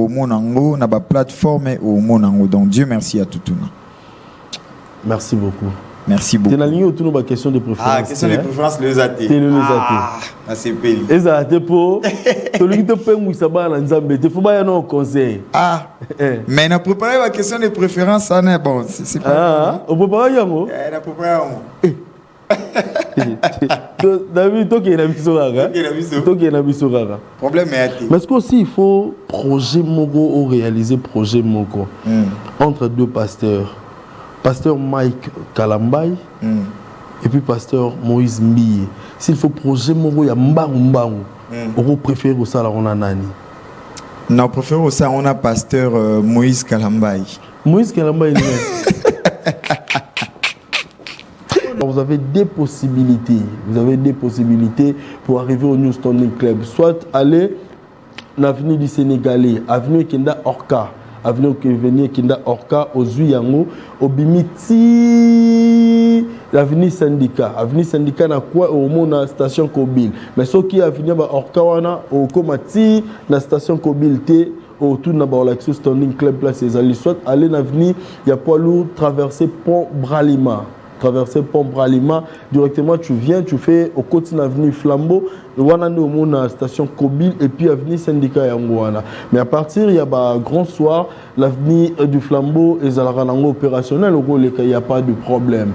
au monango na ba plateforme au monango. Donc Dieu merci à Tutuna. Merci beaucoup. Merci beaucoup. Tu as ligne autour de ma question de préférence. Ah, question de préférence, le zaté. C'est le zaté. Ah, c'est peli. Et ça, c'est pour celui qui te paye où ça va dans Zambé. Tu faut pas y aller en conseil. Ah, mais on a préparé ma question de préférence, ça n'est bon. C'est pas. Ah, on peut pas y aller. On a préparé. David, toi qui es un bisoraga. Problème est. Mais est-ce qu'aussi il faut projet Mogo ou réaliser projet Mogo entre deux pasteurs? Pasteur Mike Kalambay et puis pasteur Moïse Mbiye. S'il faut projet Mogo, il y a Mbangu. On préfère ça là on a nani? Non, on préfère ça on a pasteur Moïse Kalambay. Moïse Kalambay. Vous avez des possibilités. Vous avez des possibilités pour arriver au New Standing Club. Soit aller l'avenue du Sénégalais, avenue Kenda Orca. Avenue Kenda Orca, au Zuyango, au Bimiti, l'avenue Syndicat. Avenue Syndicat, na quoi au monde la station Kobil. Mais ce qui est avenue Orca, au Komati, la station Kobil, autour de l'accès Standing Club, place des alliés. Soit aller l'avenue, il y a poids lourd, traverser Pont Bralima. Traverser Pont Bralima, directement tu viens, tu fais au côté de l'avenue Flambeau, la station Kobil et puis avenue Syndicat Yangouana. Mais à partir, il y a un grand soir, l'avenue du Flambeau et Zalaranango opérationnel, il n'y a pas de problème.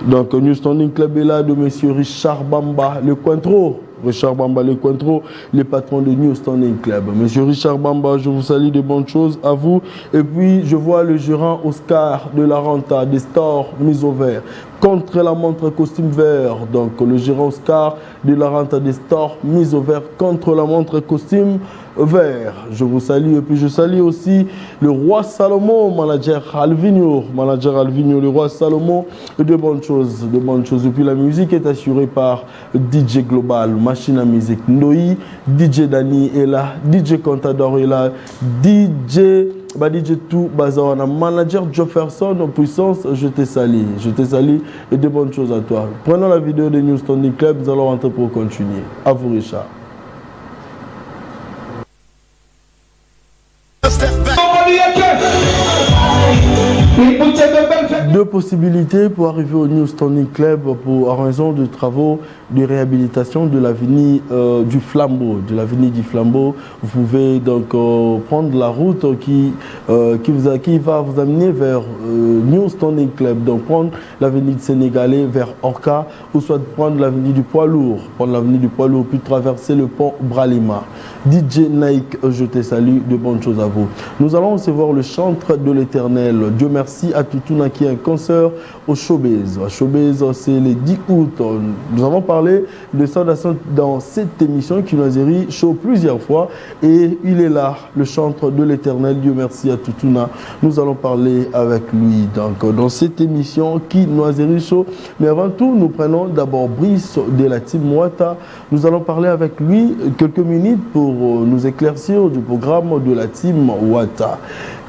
Donc, New Standing Club est là de M. Richard Bamba, le Cointreau. Richard Bamba, le Cointreau, le patron de New Standing Club. Monsieur Richard Bamba, je vous salue de bonnes choses à vous. Et puis, je vois le gérant Oscar de la Renta, des stores mis au vert, contre la montre costume vert. Donc, le gérant Oscar de la Renta, des stores mis au vert, contre la montre costume vert. Je vous salue. Et puis, je salue aussi le roi Salomon, manager Alvino, le roi Salomon, de bonnes choses, de bonnes choses. Et puis, la musique est assurée par DJ Global, machine à musique Noi, DJ Dani est là, DJ Contador est là, DJ tout Bazawana, manager Jefferson en puissance, je te salue et de bonnes choses à toi. Prenons la vidéo de New Standing Club, nous allons rentrer pour continuer. À vous Richard. Deux possibilités pour arriver au New Standing Club en raison de travaux de réhabilitation de l'avenue du Flambeau. Vous pouvez donc prendre la route qui va vous amener vers New Standing Club. Donc prendre l'avenue du Sénégalais vers Orca ou soit prendre l'avenue du Poids Lourd. Puis traverser le pont Bralima. DJ Nike, je te salue, de bonnes choses à vous. Nous allons recevoir le chantre de l'Éternel. Dieu merci à Tutuna qui est un concert au Showbiz. Showbiz, c'est le 10 août. Nous avons parlé de ça dans cette émission qui nous a show plusieurs fois. Et il est là, le chantre de l'Éternel. Dieu merci à Tutuna. Nous allons parler avec lui. Donc, dans cette émission qui nous a show. Mais avant tout, nous prenons d'abord Brice de la team Wata. Nous allons parler avec lui quelques minutes pour nous éclaircir du programme de la team Wata.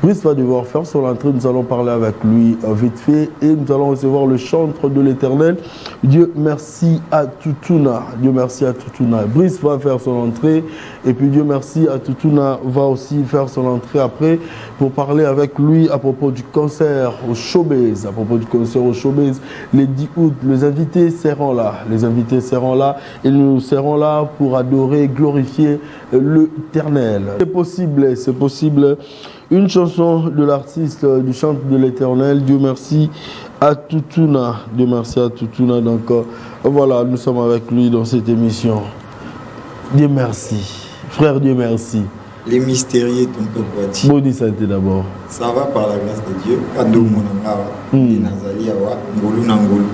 Brice va devoir faire son entrée, nous allons parler avec lui vite fait et nous allons recevoir le chantre de l'Éternel. Dieu merci à Tutuna. Brice va faire son entrée et puis Dieu merci à Tutuna va aussi faire son entrée après pour parler avec lui à propos du concert au Showbiz. Les 10 août, les invités seront là et nous serons là pour adorer, glorifier l'Éternel. C'est possible. Une chanson de l'artiste du chant de l'Éternel, Dieu merci à Tutuna. Donc voilà, nous sommes avec lui dans cette émission. Dieu merci. Frère, Dieu merci. Les mystérieux, tonton Poiti. Bonne santé d'abord. Ça va par la grâce de Dieu. Kado Monanga, Nazali Awa, Ngolu Nangolu.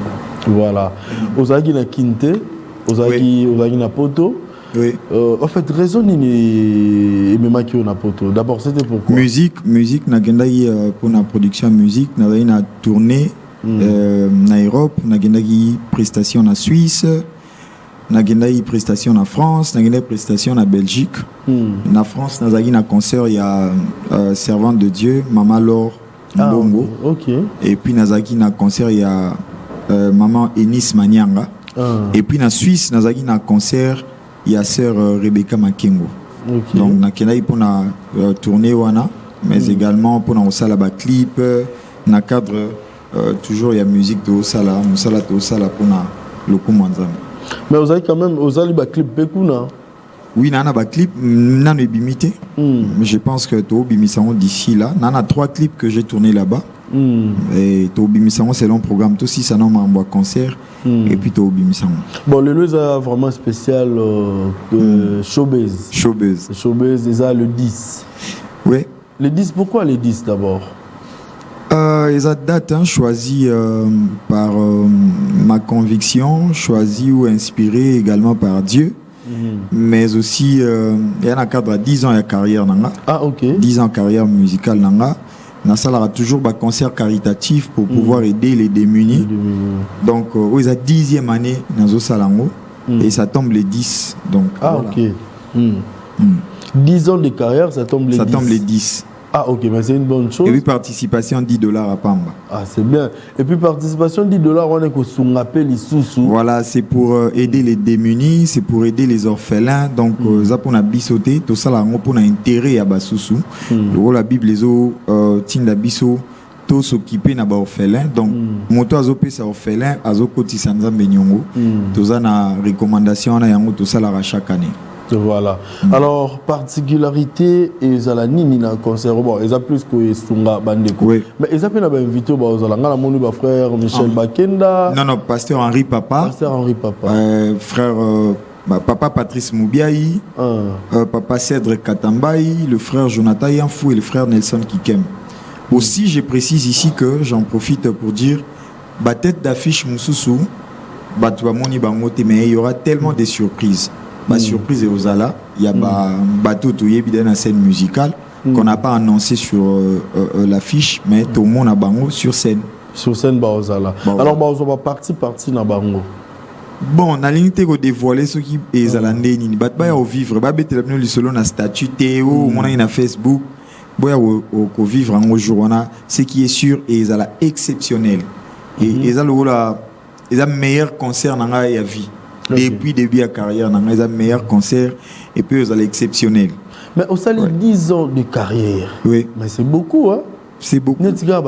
Voilà. Ozagi na Kinte, Ozagi na Poto. Oui. En fait, raison ni même qui on a poto. D'abord, c'était pourquoi? Musique na gendai pour la production musique, na na tournée na Europe, na gendai prestation na Suisse, na gendai prestation na France, na gendai prestation na Belgique. Na France, na zagi na concert il y a Servante de Dieu, Maman Laure Mbongo. OK. Et puis na zagi na concert il y a Maman Enis Manianga. Et puis na Suisse, na zagi na concert il y a sœur Rebecca Makengo. Okay. Donc nakendaki pour na tourner wana, mais également pour na osala ba clip na cadre toujours il y a musique de osala pour na lokumu nzambe. Mais vous avez quand même ba clip bekuna. Oui, nana ba clip nana ebimité. Mais je pense que to bimisango d'ici là, nana 3 clips que j'ai tourné là-bas. Et to bimisango c'est long programme tout si ça non m'a concert et puis to bimisango. Bon, le lieu est vraiment spécial showbiz. Showbiz est le 10. Oui. Le 10, pourquoi le 10 d'abord? Les dates choisies par ma conviction, choisies ou inspirées également par Dieu. Mais aussi, il y a un cadre à 10 ans de carrière. Ah, ok. 10 ans de carrière musicale. Nassal aura toujours un concert caritatif pour pouvoir aider les démunis. Donc, ils ont 10e année dans Salango et ça tombe les 10. Donc, ah, voilà. Ok. 10 ans de carrière, ça tombe les 10. Ça tombe les 10. Ah, ok, mais c'est une bonne chose. Et puis, participation $10 à Pamba. Ah, c'est bien. Et puis, participation $10, on est qu'on appelle les sous-sous. Voilà, c'est pour aider les démunis, c'est pour aider les orphelins. Donc, ça pour bisoter, tout ça, là, on a intérêt à Bassousou. La Bible, les eaux, Tinda Bisso, tout s'occuper n'a pas orphelin. Donc, moto azopé sa orphelin, azokoti sanza benyongo. Tout ça, na recommandation, na yango, tout ça, là, chaque année. Voilà. Alors, particularité, ils ont la nini dans le concert. Bon, ils ont plus que Sunga Bandeko. Oui. Mais ils ont pas invité, ils ont la frère Michel Bakenda. Non, pasteur Henri Papa. Pasteur Henri Papa. Frère Papa Patrice Moubiaï. Papa Cèdre Katambaï. Le frère Jonathan Yanfou et le frère Nelson Kikem. Aussi, je précise ici que j'en profite pour dire ba tête d'affiche Moussoussou, Batouamoni Bangote, mais il y aura tellement de surprises. Ma surprise est aux Ala. Il y a bateau touye dans la scène musicale qu'on n'a pas annoncé sur l'affiche, mais tout le monde a bango sur scène. Sur scène, Baozala. Alors, on va partie na bango. Bon, na ligne de dévoiler ce qui est à l'année ni batba au vivre. Ba bete la pneu le solo na statut Théo, mon na Facebook. Boya au vivre en aujourd'hui, ce qui est sûr et à la exceptionnel. Et ils ont le meilleur concert dans la vie. Depuis début de carrière, dans les meilleurs concerts et puis ils ont l'exceptionnel. Mais au salut 10 ans de carrière. Oui. Mais c'est beaucoup, hein? C'est beaucoup. 10 ans.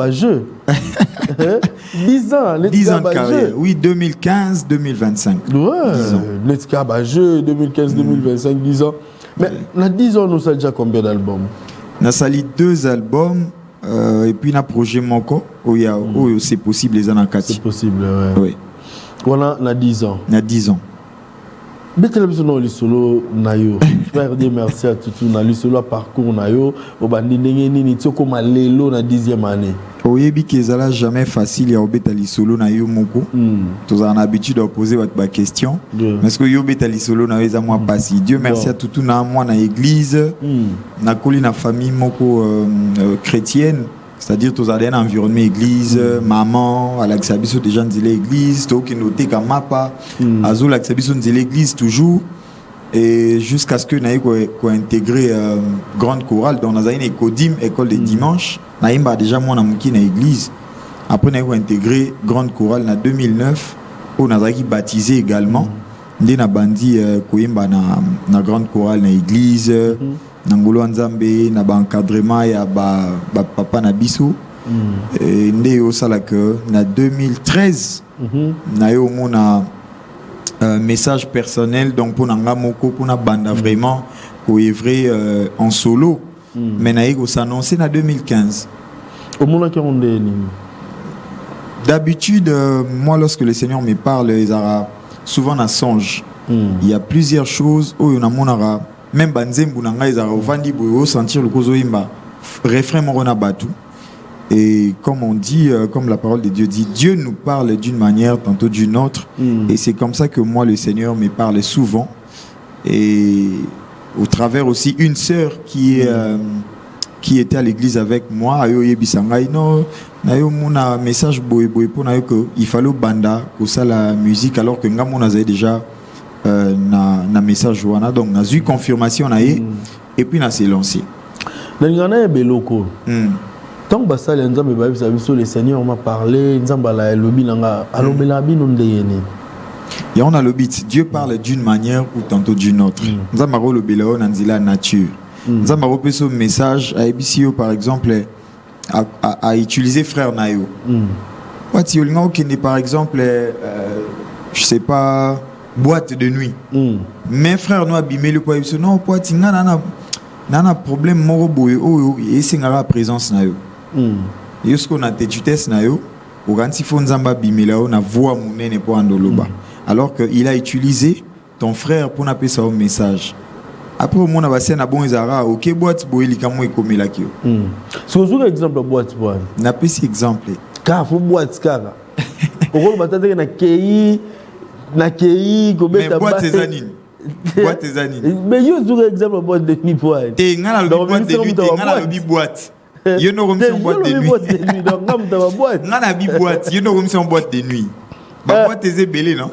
10 ans de carrière. Oui, 2015-2025. Ouais. 2015-2025, 10 ans. Mais dans 10 ans, nous avons déjà combien d'albums? Nous avons 2 albums et puis un projet Moko où c'est possible les années 4. C'est possible, ouais. Oui. Voilà, on a 10 ans. On a 10 ans. Le solo nayo. Je vais dire merci à tout le solo parcours nayo. Au bandini ni tsoko malelo na 10e année. Oyebi kezala jamais facile ya obetali solo nayo moko. Tous en habitude de poser votre question. Mais ce que yo betali solo nayo eza moi passi. Dieu merci à tout na moi na église. Na koli na famille moko chrétienne. C'est-à-dire tous un environnement église, maman, Alexabiso déjà dans l'église, tout qui noté comme mapa, Azul Alexabiso dans l'église toujours, et jusqu'à ce que naïe quoi intégrer grande chorale dans une école de dimanche, naïe déjà moi na muki na église, après naïe intégré grande chorale en 2009, où naïe baptisé également, ndé na bandi koyemba na grande chorale na église. Nangolo Nzambe na ba encadrement ya ba papa na biso et ndé au sala que na 2013 na yo mona message personnel donc pour nanga moko pour na banda vraiment ko œuvrer en solo mais na yo s'annoncer na 2015 au mona qui on d'habitude moi lorsque le Seigneur me parle il y a souvent na songe il y a plusieurs choses où on a monara même banzembu nanga ezara ovandi boyo sentir le kozo imba refrain morona batu et comme on dit comme la parole de Dieu dit Dieu nous parle d'une manière tantôt d'une autre et c'est comme ça que moi le Seigneur me parle souvent et au travers aussi une sœur qui était à l'église avec moi ayo yebisangai no nayo mona message boy pour nayo que il fallait banda ko ça la musique alors que ngamona avait déjà na message wana donc na eu confirmation na et puis na s'est lancé ngana e beloko tant basali nzambe ba biso le Seigneur m'a parlé nzamba la lobi nanga alobela bino ndeyene Et on a le beat. Dieu parle d'une manière ou tantôt d'une autre. Nous avons le béléo dans la nature. Nous avons ce message à EBCO, par exemple, à utiliser frère Nayo. Par exemple, je sais pas, boîte de nuit. Mais frère nous abîmé le poids. Non, poids, il y a un problème, et c'est la présence Nayo. Et ce qu'on a tête Nayo, au grand tifon Zamba bimela, on a voix mounene pour andoloba. Alors qu'il a utilisé ton frère pour appeler ça au message. Après, on a passé un bon ezara, ok, boîte, boîte, il y a comme il a qui. Si vous avez un exemple de boîte, on a pas si exemple. Car faut boîte, car. Au rôle, on a KI, mais boîte tes anines. Boîte tes anines. Mais il y a un exemple de boîte de nuit pour elle. T'es un boîte de nuit, t'es un boîte. You know comme si on boîte de nuit. On a bi boîte, you know comme si on boîte de nuit. Ma boîte est belée, non?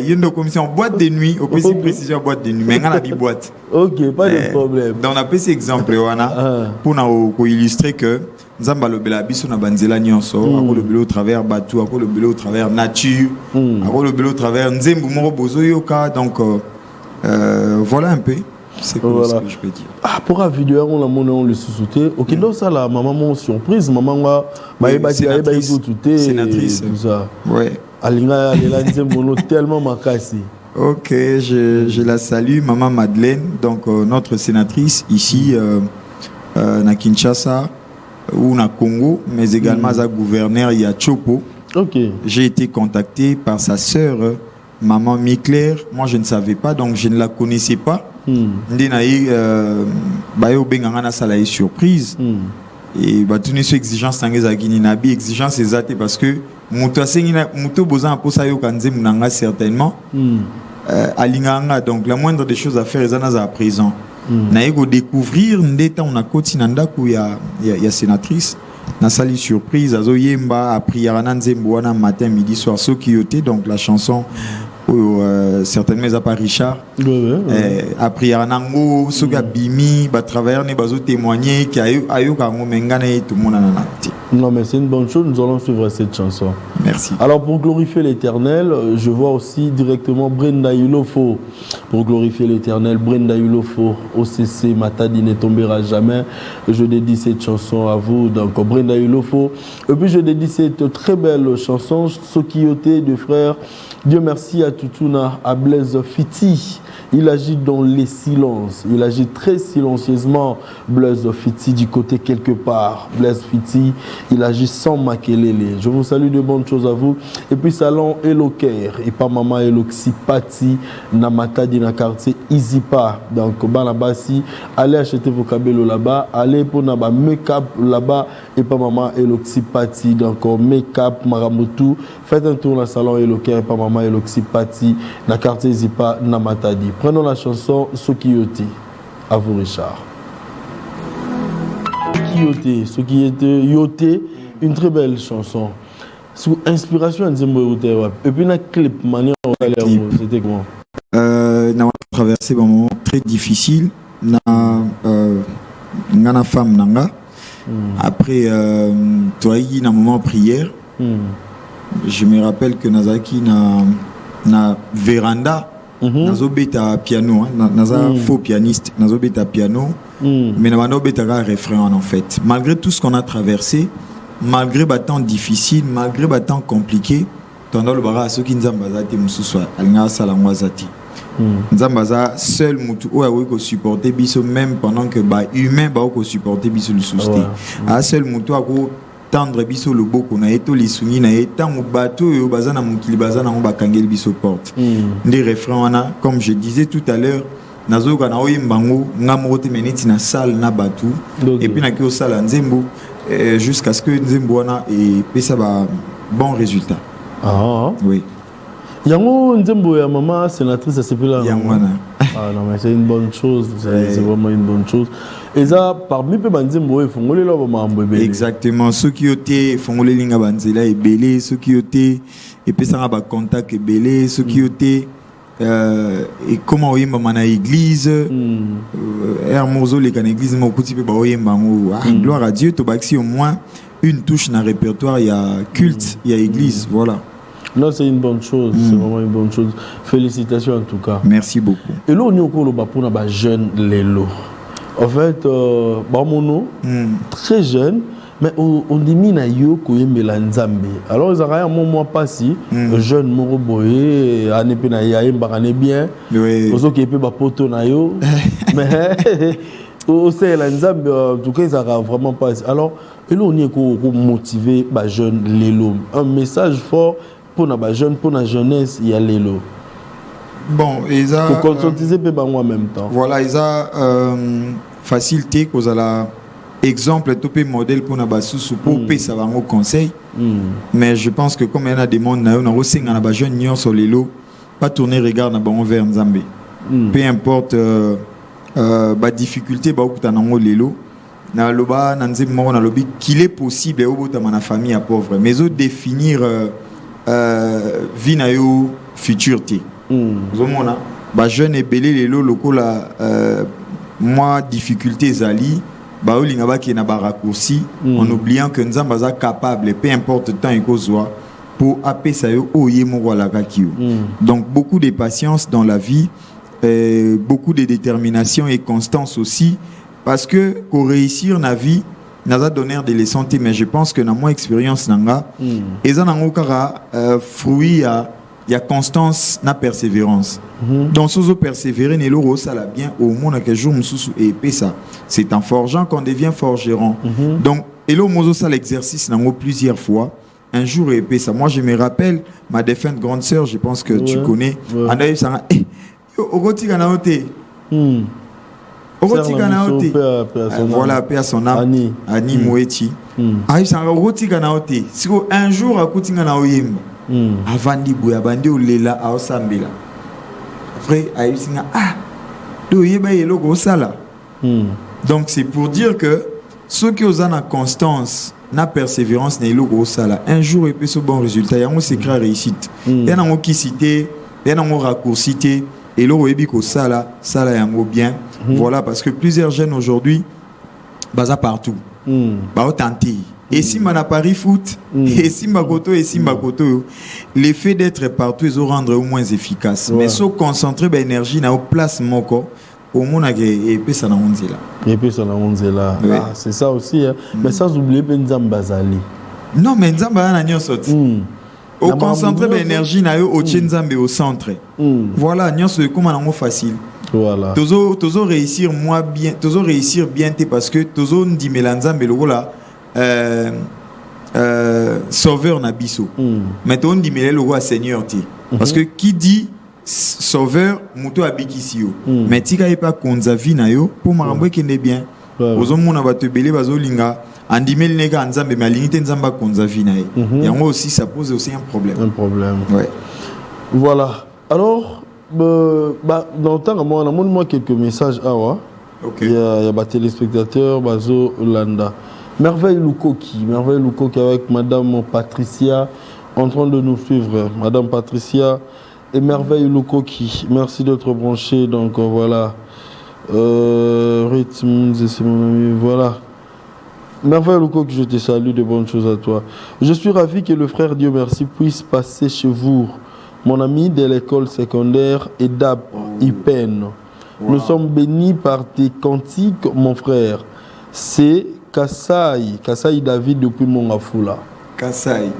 You know comme si on boîte de nuit, au plus précision boîte de nuit, mais on a bi boîte. Ok, pas de problème. Donc on a pris cet exemple pour illustrer que nous avons le bel habit sur la banzela nyonso, après le bel au travers bateau, après le bel au travers nature, après le bel au travers nzembu moro bozo yoka. Donc voilà un peu. C'est voilà. Ce que je peux dire. Ah, pour la vidéo, on le sous-souté. Ok, donc ça, la maman m'a surprise. Maman m'a sénatrice. Tout ça. Ouais. Alinga, elle est tellement macassé. Ok, je la salue, maman Madeleine, donc notre sénatrice ici à Kinshasa ou na Congo, mais également à gouverneur Yachopo. Ok. J'ai été contacté par sa sœur, maman Mikler. Moi, je ne savais pas, donc je ne la connaissais pas. Ndenaï bayo benganga na sala yi surprise et ba tuni so exigence tangeza gini na bi exigence ezate parce que muto asengina muto bozan posa yo kanze munanga certainement alinganga. Donc la moindre des choses à faire ezana za à présent na yego découvrir ndeta on a koti na ndaku ya sénatrice na sali surprise azo yemba a prière na nzembo wana matin midi soir so kiyote. Donc la chanson certainement ils pas Richard après Anango soga bimi ba travailleurs ne bazo témoigner qui ayo kango mengana et tout le monde nanati. Non mais c'est une bonne chose, nous allons suivre cette chanson. Merci. Alors pour glorifier l'Éternel, je vois aussi directement Brenda Yulofo. Pour glorifier l'Éternel, Brenda Yulofo, OCC Matadi ne tombera jamais. Je dédie cette chanson à vous, donc Brenda Yulofo. Et puis je dédie cette très belle chanson Sokiyote de frère. Dieu merci à Tutuna, à Blaise Fiti. Il agit dans les silences. Il agit très silencieusement. Blaise Fiti du côté quelque part. Blaise Fiti, il agit sans makelele. Je vous salue de bonnes choses à vous. Et puis salon Eloker et pas maman Eloxipati Namata dans quartier Izipa. Donc Banabasi, allez acheter vos cabellos là-bas. Allez pour naba make-up là-bas et pas maman Eloxipati. Donc make-up Maramutu. Faites un tour dans le salon Eloker et pas maman Eloxipati dans quartier Izipa Namatadi. Prenons la chanson Sokiyote. À vous, Richard. Sokiyote, Yote, une très belle chanson. Sous inspiration, et puis, la clip, manière, c'était comment? On a traversé un moment très difficile. Nana femme nanga. Après, toi, il y a un moment de prière. Je me rappelle que Nazaki na véranda. Nazo beta piano, naza faux pianiste, nazo beta piano, mais nazo beta refrain en fait. Malgré tout ce qu'on a traversé, malgré les temps difficiles, malgré les temps compliqués, tandis le bara ceux qui nzambaza te mususwa, alinga sala mwazati. Nzambaza seul mutu o awe ko supporter biso même pendant que ba humain ba ko supporter biso le souster. A seul mutu ako tendre biso le boko na eto lisungi na eta mu bato yo bazana mukili bazana on ba kangeli biso porte. Des refrains wana comme je disais tout à l'heure nazo kana oyimbango ngamote meneti na salle na batu et puis na ki o sala nzembo jusqu'à ce que nzembo wana et pesa ba bon résultat. Ah oui. Yango nzembo ya maman sénatrice ça s'appelle là. Yango wana. Ah non mais c'est une bonne chose, c'est vraiment une bonne chose. Et ça parmi peu banzembo fongole là ba mbebele. Exactement, ceux qui étaient fongole linga banzela et belé, ceux qui étaient et puis ça ba contact et belé, ceux qui étaient et comment oyemba mana église hermoso les can église mo petit peu ba oyemba gloire à Dieu to baxi au moins une touche dans répertoire il y a culte, il y a église, voilà. Non, c'est une bonne chose, c'est vraiment une bonne chose. Félicitations en tout cas. Merci beaucoup. Et là, on est au cours de jeune Lélo. En fait, Bamono, très jeune, mais on dit mina yo koyembela nzambe. Alors, ils ont un moment passé, jeune moro boye, ane pe na yaye mbakane bien. Oui. Ozo qui peut ba poto na yo. Mais au sein la nzambe, en tout cas, ils ont vraiment passé. Alors, et là, on est motivé ba jeune Lélo. Un message fort pour na jeune, pour la jeunesse, il y a Lélo. Bon, ils ont. Pour conscientiser moi en même temps. Voilà, ils ont facilité cause à la exemple tout peu modèle pour na basusu pour payer ça va au conseil. Mais je pense que comme il y a des mondes na aussi na ba jeune nion sur les lots, pas tourner regard na bon vers Nzambe. Peu importe ba difficulté ba okuta na ngo lelo na loba na nzembo mo na lobi qu'il est possible au bout de ma famille à pauvre mais au définir vie na yo futurité. Zomona ba jeune ebelé lelo lokola moi difficulté zali ba olinga ba ki na ba raccourci en oubliant que Nzamba za capable peu importe le temps et kozwa pour appeler ça yo oye mo wala kakio. Donc beaucoup de patience dans la vie, beaucoup de détermination et constance aussi parce que pour réussir na vie n'a donné des leçons mais je pense que dans mon expérience nanga et ça nango kara fruit il y a constance na persévérance. Donc si vous persévérer ne l'euro ça la bien au monde que jour mususu et ça c'est en forgeant qu'on devient forgeron. Donc et là mozo ça l'exercice nango plusieurs fois un jour et ça moi je me rappelle ma défunte grande sœur je pense que tu connais anaï ça ogoti kana ote ogoti kana ote voilà paix à son âme Ani Moeti aïe ça ogoti kana ote si un jour akuti kana oyemba avandi boya bandi olela a osambela après aïe singa do yeba yelo go sala. Donc c'est pour dire que ceux qui osent la constance na persévérance na yelo go sala un jour et peut ce bon résultat yango c'est créer réussite ya nango qui cité ya nango raccourcité et lo webi ko sala yango bien. Voilà parce que plusieurs jeunes aujourd'hui baza partout ba tenter et si mana Paris foot et si Makoto l'effet d'être partout ils rendre au moins efficace mais so concentrer ba énergie na place moko au monde et puis ça na onzela c'est ça aussi hein. Mais sans oublier Nzamba zali non mais Nzamba na nyonso au concentrer ba énergie na yo au Nzambe au centre voilà nyonso comme na facile. Voilà. Tozo réussir moi bien, tozo réussir bien parce que tozo ndi melanzambe lokola sauveur na biso. Mais tozo ndi melé lokola seigneur ti. Parce que qui dit sauveur muto abikisi yo. Mais tika e pas konzavi na yo pour marambo kende bien. Ozo mona bato belé bazo linga andimeli neka nzambe mais alingi te nzamba konzavi na ye. Yango aussi ça pose aussi un problème. Ouais. Voilà. Alors dans le temps, on a montré quelques messages. Il y a des téléspectateurs, Bazo Landa. Merveille Lukoki avec Madame Patricia en train de nous suivre. Madame Patricia et Merveille Lukoki. Merci d'être branché. Donc voilà. Rythme, c'est mon ami. Voilà. Merveille Lukoki, je te salue, de bonnes choses à toi. Je suis ravi que le frère Dieu merci puisse passer chez vous. Mon ami de l'école secondaire EDAP, IPEN. Nous sommes bénis par tes cantiques, mon frère. C'est Kassaï David depuis Mongafula. Kassaï.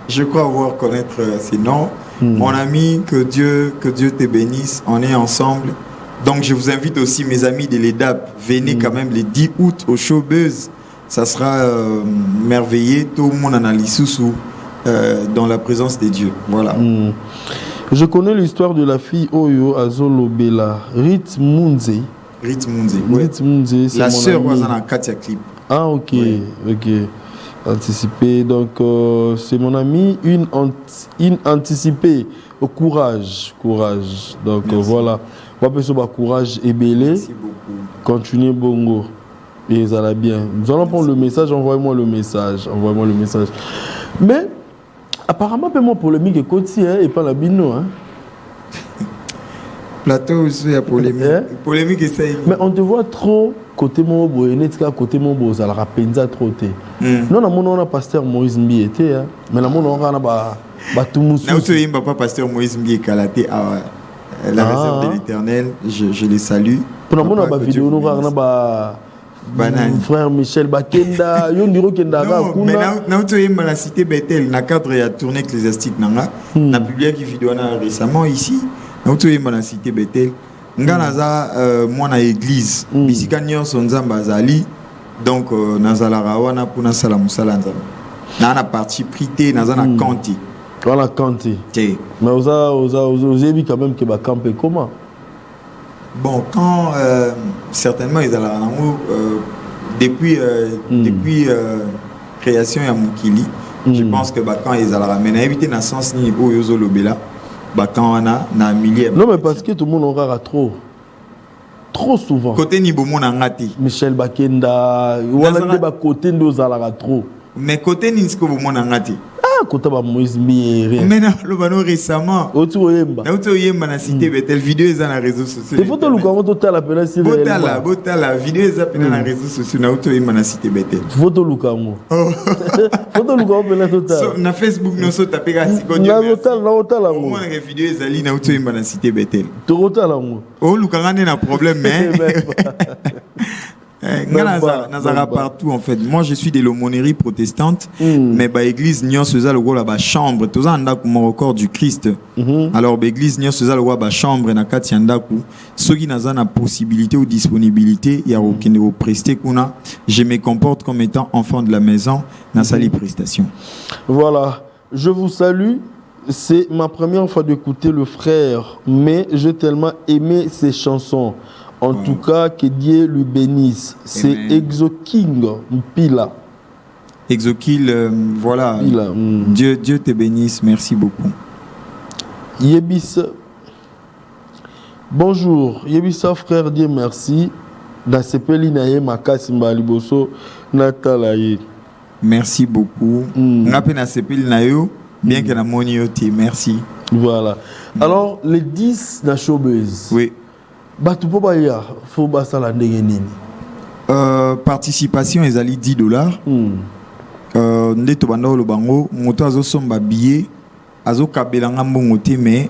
Je crois avoir connaître ces noms. Mon ami, que Dieu te bénisse. On est ensemble. Donc je vous invite aussi, mes amis de l'EDAP, venez quand même le 10 août au Showbuzz. Ça sera merveilleux. Tout le monde en a l'issoussou. Dans la présence de Dieu. Voilà. Je connais l'histoire de la fille Oyo Azolo Bella, Rit Munze. La sœur Wazana Katia Clip. Ah, ok. Anticipé. Donc, c'est mon ami, une anticipée. Courage. Donc, voilà. Courage et belé. Merci beaucoup. Continuez bongo. Et ça va bien. Nous allons prendre le message. Envoyez-moi le message. Mais, apparemment, peu moins polémique et côté et pas la bino. Plateau aussi, il y a polémique. Polémique et ça. Mais on te voit trop côté mon boy, netka côté mon boy, ça la rapenza trop té. Non, on a pasteur Moïse Mbi était, mais la on a ba tout moussou. Là où tu es papa pasteur Moïse Mbi Kalaté à la réserve de l'Éternel, je les salue. Pour la on a ba vidéo, on a ba frère Michel Bakenda, yon diro kenda ga kuna. Mais là où tu es dans la cité Bethel, na cadre ya tournée ecclésiastique nanga, na publié qui vidéo récemment ici. Nous sommes dans la cité Bethel. Nous sommes dans l'église. Ici, nous sommes dans Zali. Donc, nous sommes dans pour nous avons participé, nous avons canté. Nous avons canté. Mais vous avez vu quand même que vous campez comment? Bon, quand certainement, ils ont depuis création de Moukili, je pense que quand ils ont ramené, éviter dans le sens ni où ils ont l'obéla. Quand on a un millier. Non, mais parce que tout le monde aura trop souvent. Côté niveau mon angati. Michel Bakenda, ou alors côté nous aura trop. Mais côté nisko mon angati. Ah, côté ba Moïse Mbi. Mais non, le bano récemment. Otu oyemba. Na otu oyemba na cité Bethel vidéo est dans les réseaux sociaux. Les photos luka moto tala pena si. Botala vidéo est dans les réseaux sociaux na otu oyemba na cité Bethel. Photo luka mo. Photo luka pena total. Na Facebook no so taper à siko. Na otala mo. Moi na vidéo est ali na otu oyemba na cité Bethel. To otala mo. Oh luka ngane na problème mais. Nazara partout en fait. Moi je suis de l'aumônerie protestante, mais bah église n'y a le rôle à chambre. Tout ça anda comme record du Christ. Alors bah église n'y a le rôle à chambre na kati andaku. Ceux qui n'ont pas possibilité ou disponibilité, il y a aucune presté kuna. Je me comporte comme étant enfant de la maison. N'a sali prestation. Voilà. Je vous salue. C'est ma première fois d'écouter le frère, mais j'ai tellement aimé ses chansons. En tout cas, que Dieu lui bénisse. C'est Exoking Mpila. Exokil, voilà. Pila, Dieu te bénisse. Merci beaucoup. Yebis. Bonjour. Yebisa, frère, Dieu merci. Dasepeli naye makasimba liboso natalaye. Merci beaucoup. Ngape na sepeli nayo, bien que na moni yote. Merci. Voilà. Alors, les 10 na showbiz. Oui. Participation ezali $10. Nde to banda lo bango moto azosomba billet azokabelanga mbongo te mais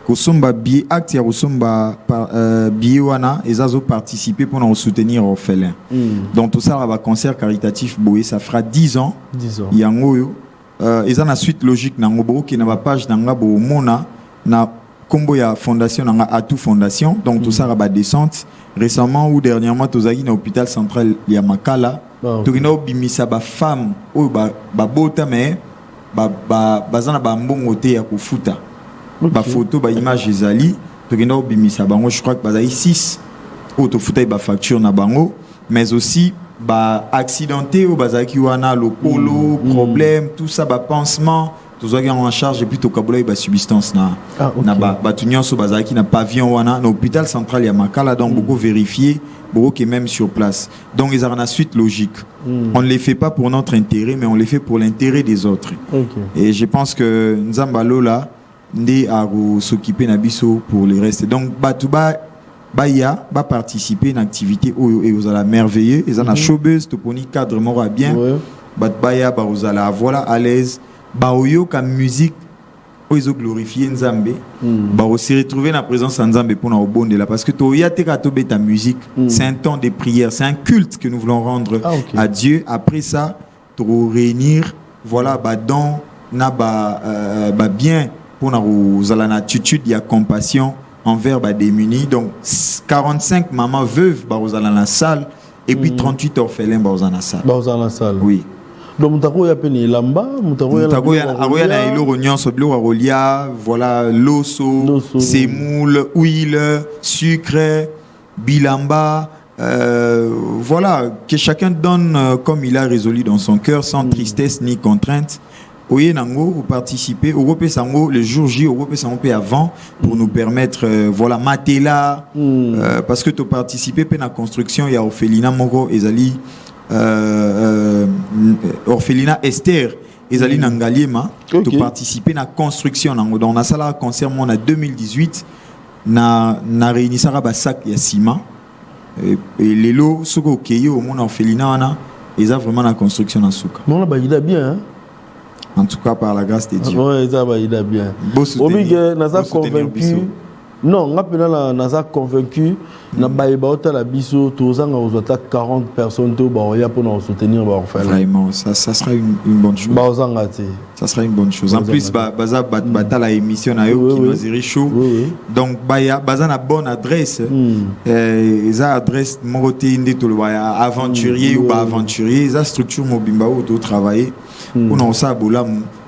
kosomba billet acte ya kosomba billet wana ezazo participer pour soutenir orphelin. Donc tout ça va concert caritatif boye ça fera 10 ans. 10 ans. Yango yo eza na suite logique nango bo ki na ba page nanga bo mona na Combo ya fondation nanga Atout Fondation, donc tout ça va descente récemment ou dernièrement tozaki na hôpital central ya Makala to kina obimisa ba femme ou ba bota mais bazana ba mbongo te ya kofuta ba photo ba image ezali to kina obimisa bango. Je crois que bazali 6 ou to futa ba facture na bango, mais aussi ba accidenté ou bazaki wana le polo problème tout ça ba pansement tous ceux qui sont en charge et puis tout kabula ba substance na ba tunyon so bazaki na pavillon wana na hôpital central ya Makala, donc beaucoup vérifier beaucoup qui est même sur place, donc ils ont une suite logique. On ne les fait pas pour notre intérêt mais on les fait pour l'intérêt des autres. Et je pense que Nzambalo là ndé a s'occuper na biso pour le reste, donc batuba baya ba participer à une activité et vous allez merveilleux ils ont la showbiz toponi cadre mora bien baya ba vous allez voilà à l'aise baoyo comme musique ils ont glorifié Nzambe ba aussi retrouver la présence de Nzambe pour na obonde là parce que to ya te ka to beta musique c'est un temps de prière, c'est un culte que nous voulons rendre à Dieu. Après ça to réunir voilà ba don na ba bien pour na uzala na attitude ya compassion envers ba démunis. Donc 45 mamans veuves ba uzala na salle et puis 38 orphelins ba uzala na salle. Oui. Donc mutako ya peni lamba mutako ya na eloro nyonso bilo rolia voilà loso semoule huile sucre bilamba voilà que chacun donne comme il a résolu dans son cœur sans tristesse ni contrainte. Oye nango vous participez au groupe sango le jour J au groupe sango avant pour nous permettre voilà matela parce que tu participes à la construction il y a orphelinat moko ezali orphelinat Esther ezali nangaliema tu participer à la construction nango dans la salle concert en 2018 na réunissara ba sac ya ciment et les lots soko keyo au monde orphelinat wana ils a vraiment la construction en souka. Non, là, il a bien. Hein? En tout cas, par la grâce de Dieu. Oui, il a bien. Omige, Naza convaincu. Non, Naza convaincu. Nabaïbaota la biso, Tozanga aux attaques 40 personnes pour nous soutenir. Vraiment, ça sera une bonne chose. Ça sera une bonne chose. En plus, Baza la émission qui nous est chaud. Donc, Baza a bonne adresse. Ils ont adresse aventurier ou aventurier. Ils ont structure Mobimba où tu travailles. Pour nous, ça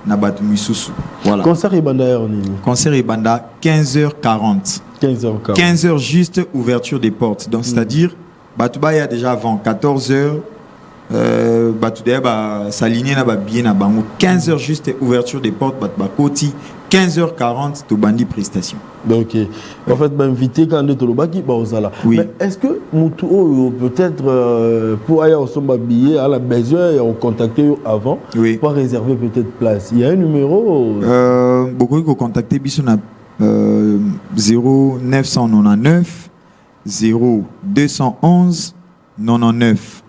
na batu misusu. Voilà. Concert Ibanda Concert Ibanda 15h40. 15h juste ouverture des portes. Donc c'est-à-dire batuba ya déjà avant 14h batuba ba s'aligner na ba bien na bango 15h juste ouverture des portes batuba koti 15h40 to bandi prestation. OK. En fait m'inviter quand de tolobaki ba osala. Oui. Mais est-ce que mutu peut-être pour aller au somba billet à la besoin et contacter avant pour réserver peut-être place. Il y a un numéro beaucoup ko contacter biso na 0999 0211 99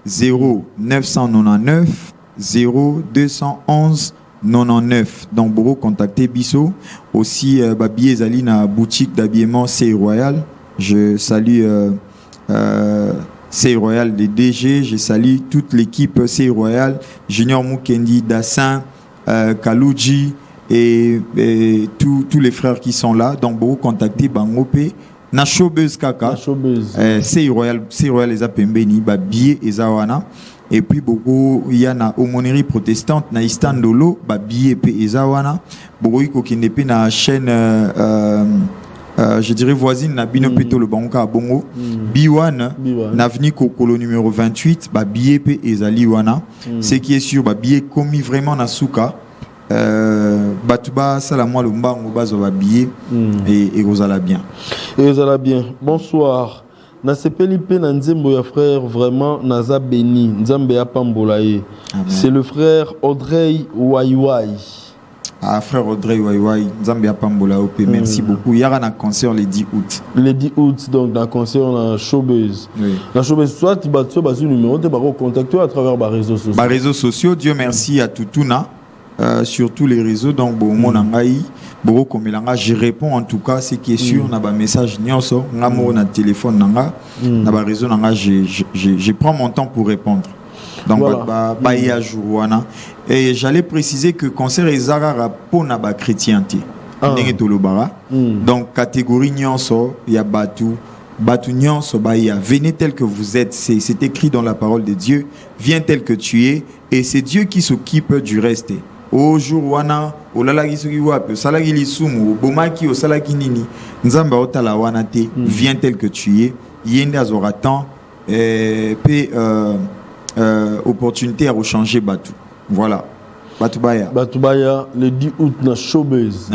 0999 0211 99. Donc beaucoup contacter biso aussi babier zali na boutique d'habillement C Royal. Je salue C Royal des DG, je salue toute l'équipe C Royal, Junior Mukendi, Dassin, Kalouji et tous les frères qui sont là. Donc beaucoup contacter Bangope na showbiz kaka. C Royal les a pembeni ba billet ezawana. Et puis beaucoup il y a na aumônerie protestante na Istandolo ba billet pe ezawana. Beaucoup ko kinepe na chaîne je dirais voisine na bino peto le banka bongo Biwan na avenue Kokolo numéro 28 ba billet pe ezali wana. Ce qui est sûr ba billet commis vraiment na souka. Batuba salamwa le mbango bazo ba billet et rozala bien. Et rozala bien. Bonsoir. Na sepeli pe na nzembo ya frère vraiment naza béni nzambe ya pambolaye. C'est le frère Audrey Waiwai. Ah, frère Audrey Waiwai, nzambe ya pambola op. Merci beaucoup. Yara na concert le 10 août. Le 10 août donc dans concert na showbiz. Oui. Na showbiz soit tu batso basu numéro te ba contacter à travers les réseaux sociaux. Ba réseaux sociaux, Dieu merci à Tutuna. Sur tous les réseaux donc bon nangai boko komelanga je réponds en tout cas ce qui est sûr na ba message nyonso ngamo na téléphone nanga na ba réseau nanga je prends mon temps pour répondre donc voilà. ba ya jour wana et j'allais préciser que concert ezara pona ba chrétienté ndenge tolobara donc catégorie nyonso ya batu nyonso ba ya venez tel que vous êtes, c'est écrit dans la parole de Dieu, viens tel que tu es et c'est Dieu qui s'occupe du reste. Au jour wana olalaki soki wapi osalaki lisumu obomaki osalaki nini nzambe otala wana te viens tel que tu es yende azora temps pe opportunité à rechanger batu voilà Batubaya le 10 août na showbiz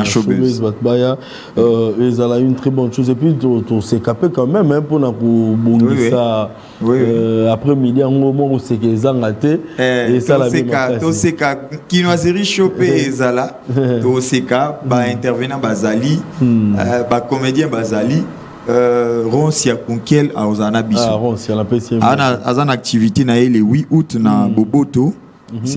Batubaya ils ont une très bonne chose et puis tu s'est capé quand même hein, pour ça après midi en moment où c'est que ils ont raté et ça la c'est qui nous a série chopé ezala to seka ba intervenant bazali ba comédien bazali Ron Siakunkel a Ozana Biso. Ron Siakunkel. Azan activité na le 8 août na Boboto.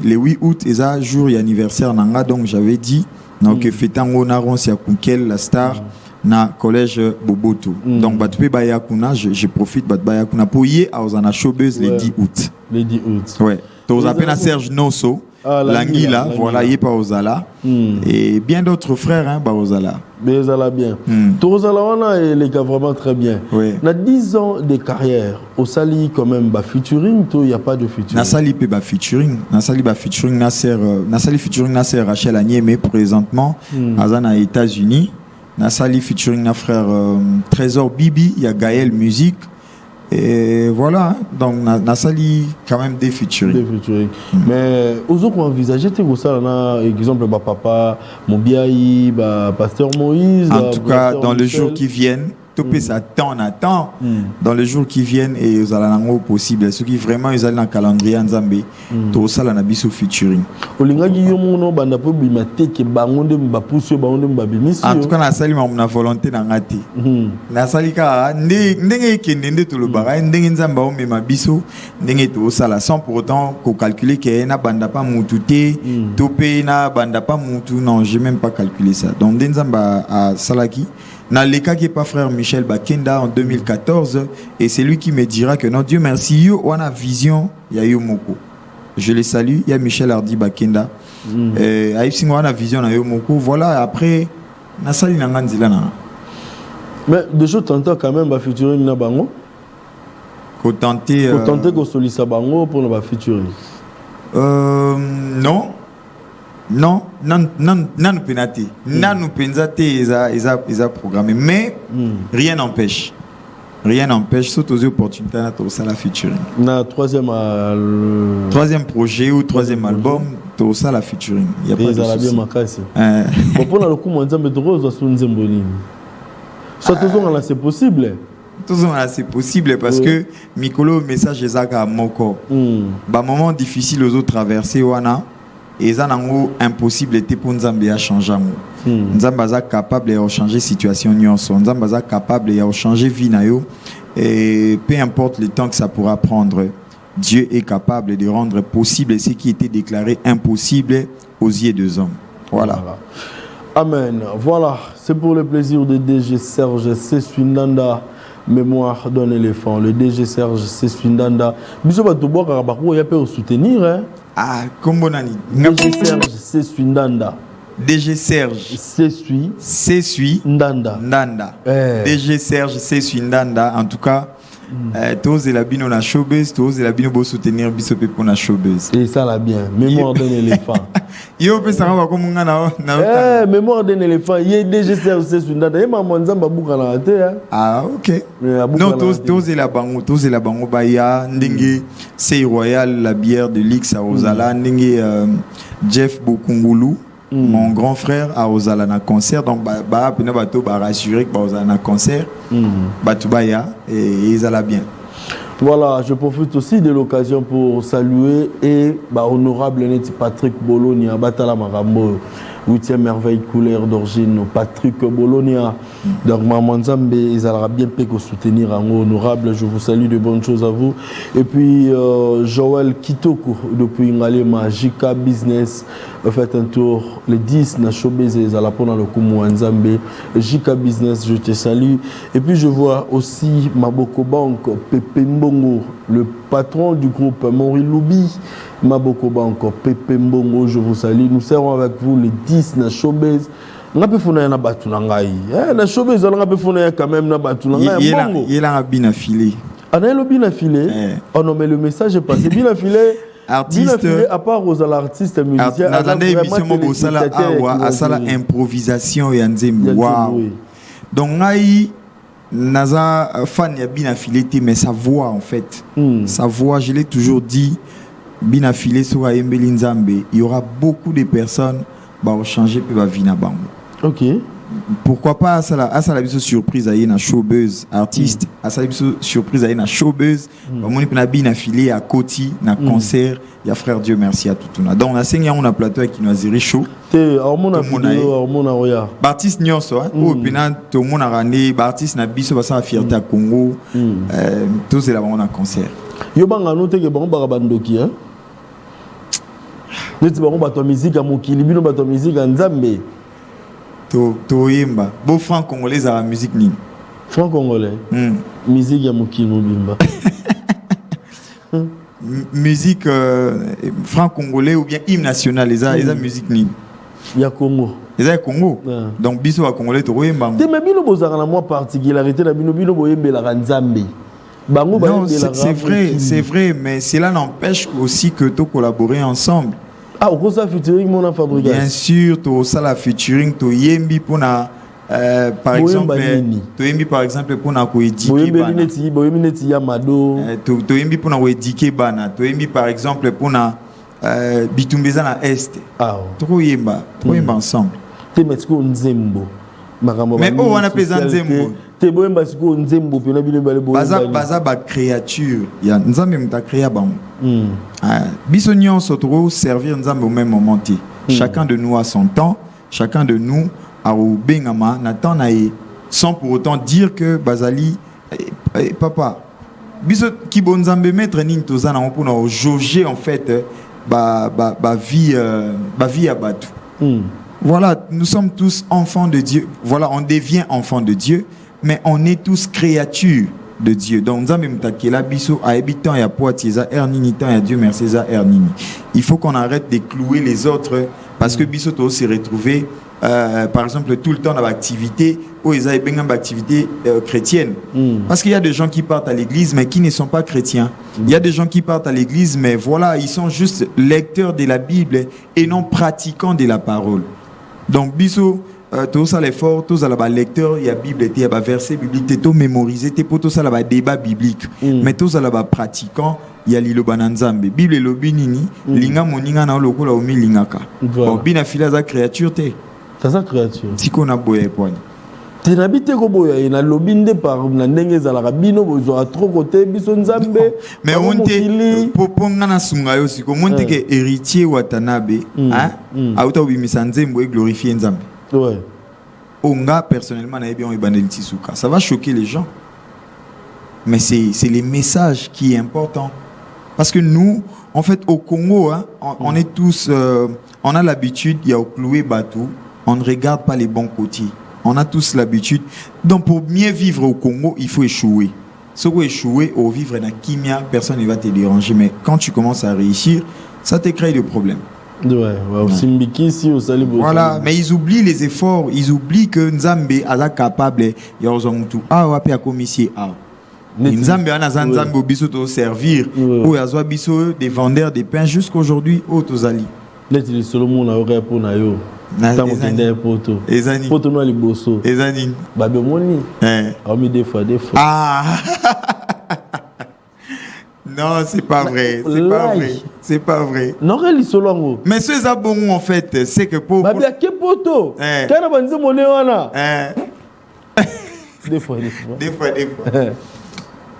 Le 8 août, c'est jour et anniversaire nanga donc j'avais dit donc fêtango na Ron Siakunkel la star na collège Boboto. Donc batpe bayakuna je profite bat bayakuna pour y a Ozana showbiz le 10 août. Le 10 août. Ouais. Tu appelles à Serge Nosso. L'Anguilla, voilà, il est pas Ozala. Et bien d'autres frères, hein, bah Ozala. Mais Ozala bien. Ozala, on a les gars vraiment très bien. Oui. On a 10 ans de carrière. Au Sali, quand même, bah featuring, il n'y a pas de featuring. Nasali pe bah featuring. Nasali bah featuring Nasser. Nasali featuring Nasser Rachel Agnier, mais présentement, Azan aux États-Unis. Nasali featuring na frère Trésor Bibi, il y a Gaël Musique. Et voilà, donc Nasali quand même des featuring. Mais aux autres envisagé tu ça là exemple papa Mobiaï, pasteur Moïse. En tout cas dans les jours qui viennent, topé ça temps à temps dans les jours qui viennent et aux alanango possible ceux qui vraiment ils allaient dans calendrier nzambe to sala na biso featuring olingaki yo mono banda po bima teke bangonde mbapuso bangonde mbabimisi en tout cas na sali ma volonté na ngati na sali ka ndenge kende to lo bara ndenge nzamba o mema biso ndenge to sala sans pour autant ko calculer que na banda pas mututé topé na banda pas mutu non j'ai même pas calculé ça donc nzamba a salaki na leka qui est pas frère Michel Bakenda en 2014 et c'est lui qui me dira que non Dieu merci yo on a vision ya yo moko je les salue il y a Michel Hardy Bakenda aïsingo on a vision na yo moko voilà après na sali na nganzila na mais de choses t'entends quand même ba featuring na bango ko tenter ko solisa bango pour na ba featuring non non penate nanu penzate ils a programmé mais rien n'empêche surtout aux opportunités na ça la featuring na troisième projet ou troisième album to ça la featuring il y a pas de souci bien makasi bon pour le coup moi nzambe drozo sunzembo nini soit toujours là c'est possible c'est possible parce que Mikolo message ezaka moko ba moment difficile aux autres traverser wana et ça nango impossible était pour Nzambe à changer Nzambe za capable de changer situation nyonso Nzambe za capable de changer vie na yo et peu importe le temps que ça pourra prendre Dieu est capable de rendre possible ce qui était déclaré impossible aux yeux des hommes voilà. Amen. Voilà, c'est pour le plaisir de DG Serge Seswindanda, mémoire d'un éléphant. Le DG Serge Seswindanda. Biso ba tobo ka ba ko ya pe soutenir hein. Ah, kombo nani? DG Serge Seswindanda. DG Serge Sesui Ndanda. DG Serge Sesui Ndanda. En tout cas, tous les labino na showbiz, tous les labino bo soutenir biso pe pour na showbiz. Et ça la bien, mémoire d'un éléphant. Yo pe ça va comme ngana na. Mémoire d'un éléphant, yé DG Serge Sesui Ndanda. Et maman nzamba buka na te hein. Ah OK. Non, tous les bango baya ndenge c'est royal la bière de l'X à Ozala ndenge Jeff Bokungulu. Mon grand frère a osala na concert donc pena bato ba rassurer que osala na concert batu baya et ils alla bien. Voilà, je profite aussi de l'occasion pour saluer et honorable Patrick Bologna Batala Marambo 8e merveille couleur d'origine Patrick Bologna. Donc Maman Nzambe ils allaient bien péco soutenir en honorable, je vous salue de bonnes choses à vous. Et puis Joël Kitoko depuis Ngalema JK Business faites un tour les 10 na showbiz et la pendant le Kumu Nzambe JK Business je te salue. Et puis je vois aussi Maboko Bank Pepe Mbongo le patron du groupe Maurice Loubi Maboko Bank Pepe Mbongo je vous salue. Nous serons avec vous les 10 na showbiz. On a pu faire na batu na ngai. Na showbiz on a pu faire quand même na batu na ngai. Il a bien affilé. On a le bien affilé. Oh non mais le message est passé bien affilé. Artiste à part aux artistes musiciens dans l'émission mo sala awa asala improvisation ya nzembo wow. Donc ngai naza fan ya bien affilé mais sa voix en fait sa voix je l'ai toujours dit bien affilé sur Ayembeli Nzambe il y aura beaucoup de personnes va changer puis va venir bango. OK. Pourquoi pas à ça la surprise à une showbuzz artiste à ça la surprise à une showbuzz on est na bien affilé à Koti na concert il y a frère Dieu merci à tout donc on a signé on a plateau avec Noisiri show te hormone vidéo hormone roya artiste nyonso ou pena to mona rande artiste na biso ba sa fierté à Congo tout c'est là on a concert yo banga no te ke bango ba bandoki hein neti bango ba to musique à mokili bino ba to musique à Nzambe to yimba bo franc congolais à la musique ni franc congolais musique ya mokili mobimba musique franc congolais ou bien hymne national les a musique ni ya Congo les a Congo donc biso wa congolais to yimba te mais bino bozaka na moi particularité na bino boyembela Nzambe bango ba yembela c'est vrai mais cela n'empêche aussi que to collaborer ensemble. Ah, au cause featuring mon fabrication. Bien sûr, to ça la featuring to yembi pour na par exemple to yembi par exemple pour na ko édiquer bana. Boyembi neti Yamado. To yembi pour na ko édiquer bana. To yembi par exemple pour na bitumbeza na est. Ah. To yemba ensemble. Te metsko Nzembo. Mais on a pesé Nzembo. baza ba créature ya nzambe muta créa bango. Biso nyonso to servir nzambe au même moment te. Chacun de nous a son temps, chacun de nous a au bengama n'attend sans pour autant dire que bazali papa biso ki bonzambe mettre nini tozana pour na jauger en fait ba vie à batu. Voilà, nous sommes tous enfants de Dieu. Voilà, on devient enfants de Dieu, mais on est tous créatures de Dieu. Donc, nzambe mutakela biso a habitant ya poitieza ernini tant ya Dieu merci za ernini. Il faut qu'on arrête de clouer les autres parce que biso to se retrouver par exemple tout le temps dans l'activité où ils ont une activité chrétienne. Parce qu'il y a des gens qui partent à l'église mais qui ne sont pas chrétiens. Il y a des gens qui partent à l'église mais voilà, ils sont juste lecteurs de la Bible et non pratiquants de la parole. Donc biso tout ça l'effort, tout ça là lecteur, il y a Bible, il y a verset biblique, tout mémorisé, tout ça là débat biblique. Mais tout ça là pratiquant, il y a liloba nzambe. Bible lobi nini, linga moninga na lokola omi lingaka. Bon bina fila za créature te. Ça créature. Si qu'on a boyé poigne. Tu n'habites ko boya ina lobinde par na ndenge za la bino bozo a trop côté biso nzambe. Mais on te poponga na sunga yo siko monte ke héritier watanabe, hein? Auta obimisa nzembo et glorifier nzambe. Ouais. Onga personnellement na bien ibandeli tisuka. Ça va choquer les gens. Mais c'est les messages qui est important. Parce que nous, en fait, au Congo, hein, on est tous, on a l'habitude, il y a au cloué bateau, on ne regarde pas les bons côtés. On a tous l'habitude. Donc, pour mieux vivre au Congo, il faut échouer. Si vous échouez, au vivre dans Kimia, personne ne va te déranger. Mais quand tu commences à réussir, ça te crée des problèmes. Ouais. Voilà, mais ils oublient les efforts. Ils oublient que Nzambe est capable. Il y a un commissaire. Nzambe a Nzambe au biso to servir ou azwa biso des vendeurs de pain jusqu'aujourd'hui au tozali. Lettre Solomon na ore pour na yo. Tamo kende poto. Ezani. Poto no liboso. Ezani. Babe moni. Ami des fois. Ah. Non, c'est pas vrai. C'est pas vrai. Non, elle solongo. Mais ceux abons en fait, c'est que pour babe ya ke poto. Kana banze moné wana. Des fois.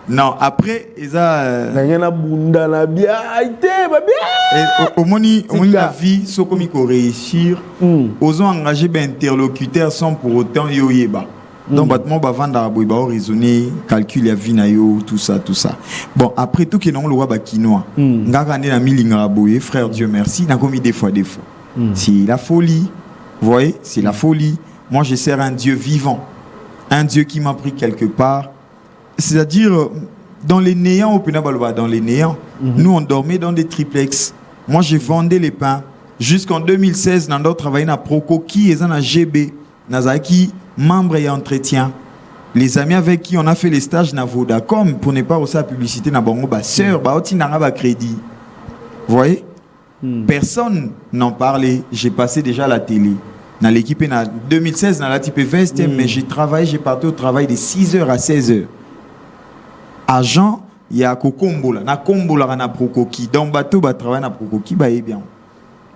Non, après, ils au moni la vie, ce qu'on peut réussir, osons engager des interlocuteurs sans pour autant yoyeba. Donc, battement, vendre, raisonner, calculer la vie, tout ça. Bon, après tout, qui n'ont le roi quinoa. Ngakane na milinga boye, frère Dieu merci, n'a commis des fois. C'est la folie. Vous voyez, c'est la folie. Moi, je sers un Dieu vivant. Un Dieu qui m'a pris quelque part. C'est-à-dire, dans les néants, au Pénabaloba, dans les néants, nous, on dormait dans des triplex. Moi, j'ai vendu les pains. Jusqu'en 2016, nous avons travaillé dans Procoki et dans GB. Nous avons membre et entretien. Les amis avec qui on a fait les stages dans Vodacom, pour ne pas aussi la publicité, dans Bango, sœur, aussi dans crédit. Vous voyez? Personne n'en parlait. J'ai passé déjà à la télé. Dans l'équipe, en 2016, dans la type veste, mais j'ai parti au travail de 6h à 16h. Agent, il y a Kokombola. Na Kombola, na Procoki. Dans le bateau, il travaille na Procoki, bien.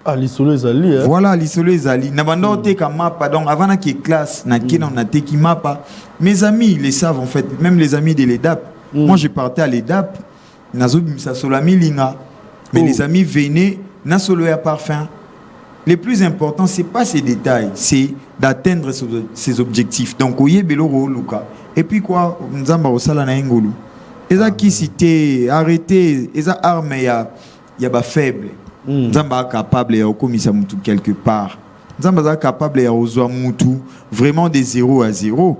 Ah, l'isolé Zali. Voilà, l'isolé Zali. Na bando te ka mapa. Donc, avant qu'il y ait classe, na kena on a te ki mapa. Mes amis, ils le savent en fait. Même les amis de l'EDAP. Moi, je partais à l'EDAP. Nazo bimisa solami linga. Mais les amis venaient, na solo ya parfum. Le plus important, ce n'est pas ces détails, c'est d'atteindre ses objectifs. Donc, oye beloro luka. Et puis quoi, nzamba osala na ngolu. Eza qui cité arrêter, eza arme ya ba faible. Nzamba capable ya okomisa mutu quelque part. Nzamba capable ya ozwa mutu vraiment de 0 à 0.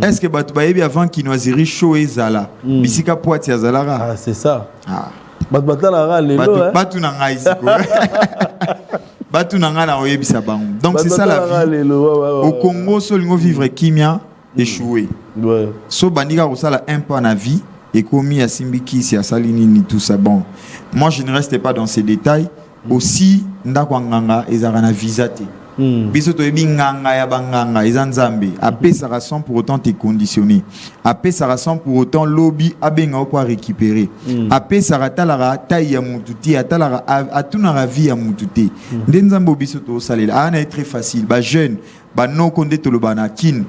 Est-ce que batu bayebi avant kinoiserie show ezala bisika poati azalara? Ah, c'est ça. Ah. Batala lelo. Batu na ngai siko. Donc c'est ça la vie. Au Congo, solingo vivre kimia échoué. So bandika osala un peu na vie et komi a simbiki si a salini ni tout ça. Bon, moi je ne reste pas dans ces détails. Aussi ndako nganga ezara na visate. Biso to ebi nganga ya banganga ezanzambe. Apé ça rassemble pour autant te conditionner. Apé ça rassemble pour autant lobby abenga pour récupérer. Apé ça ratalara taille ya mututi atalara atunara vie ya mututi. Ndenzambo biso to salela ana est très facile. Ba jeune ba no konde to lo bana kin.